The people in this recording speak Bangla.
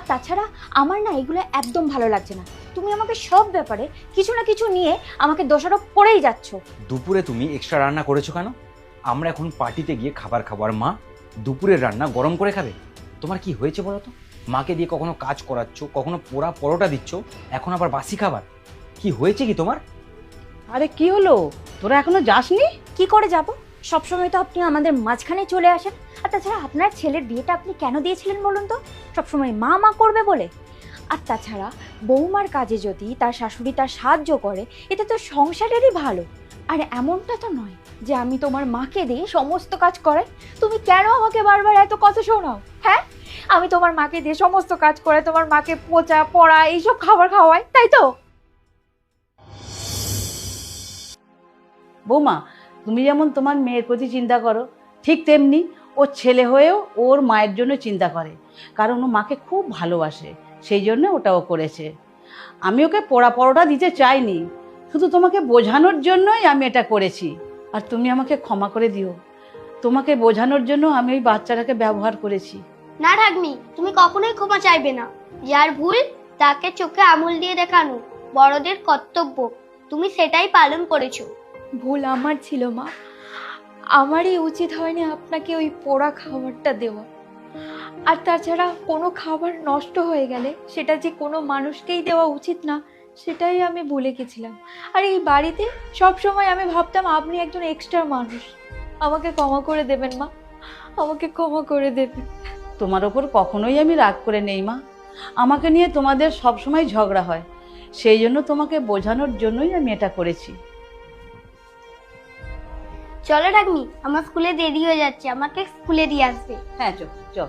তাছাড়া আমার না এগুলো একদম ভালো লাগছে না। তুমি আমাকে সব ব্যাপারে কিছু না কিছু নিয়ে আমাকে দোষারোপ করেই যাচ্ছ। দুপুরে তুমি এক্সট্রা রান্না করেছো কেন? আমরা এখন পার্টিতে গিয়ে খাবার খাবো, আর মা দুপুরের রান্না গরম করে খাবে? তোমার কি হয়েছে বলো তো? মাকে দিয়ে কখনো কাজ করাচ্ছ, কখনো পোড়া পরোটা দিচ্ছ, এখন আবার বাসি খাবার। কি হয়েছে কি তোমার? আরে কি হলো, তোরা এখনো যাসনি? কি করে যাব? সবসময় তো আপনি আমাদের মাঝখানে চলে আসেন। আর তাছাড়া আপনার ছেলের বিয়েটা আপনি কেন দিয়েছিলেন বলুন তো? সবসময় মা মা করবে বলে। আর তাছাড়া বৌমার কাজে যদি তার শাশুড়ি তার সাহায্য করে, এটা তো সংসারেরই ভালো। আর এমনটা তো নয় যে আমি তোমার মাকে দিয়ে সমস্ত কাজ করাই। তুমি কেন আমাকে বারবার এত কথা শোনাও? হ্যাঁ, আমি তোমার মাকে দিয়ে সমস্ত কাজ করে তোমার মাকে পোচা পড়া এইসব খাবার খাওয়াই, তাই তো? বৌমা, তুমি যেমন তোমার মেয়ের প্রতি চিন্তা করো, ঠিক তেমনি ওর ছেলে হয়েও ওর মায়ের জন্য চিন্তা করে, কারণ ও মাকে খুব ভালোবাসে, সেই জন্য ওটাও করেছে। আমি ওকে পোড়া পরোটা দিতে চাইনি, শুধু তোমাকে বোঝানোর জন্যই আমি এটা করেছি। আর তুমি আমাকে ক্ষমা করে দিও, তোমাকে বোঝানোর জন্য আমি ওই বাচ্চাটাকে ব্যবহার করেছি। না ঠাকমি, তুমি কখনোই ক্ষমা চাইবে না। যার ভুল তাকে চোখে আঙুল দিয়ে দেখানো বড়দের কর্তব্য, তুমি সেটাই পালন করেছো। ভুল আমার ছিল মা, আমারই উচিত হয়নি আপনাকে ওই পোড়া খাবারটা দেওয়া। আর তাছাড়া কোনো খাবার নষ্ট হয়ে গেলে সেটা যে কোনো মানুষকেই দেওয়া উচিত না, সেটাই আমি ভুলে গেছিলাম। আর এই বাড়িতে সব সময় আমি ভাবতাম আপনি একজন এক্সট্রা মানুষ। আমাকে ক্ষমা করে দেবেন মা, আমাকে ক্ষমা করে দেবেন। তোমার ওপর কখনোই আমি রাগ করে নেই মা, আমাকে নিয়ে তোমাদের সবসময় ঝগড়া হয়, সেই জন্য তোমাকে বোঝানোর জন্যই আমি এটা করেছি। চলো ঠাকমি, আমার স্কুলে দেরি হয়ে যাচ্ছে, আমাকে স্কুলে দিয়ে আসবে। হ্যাঁ চল চল।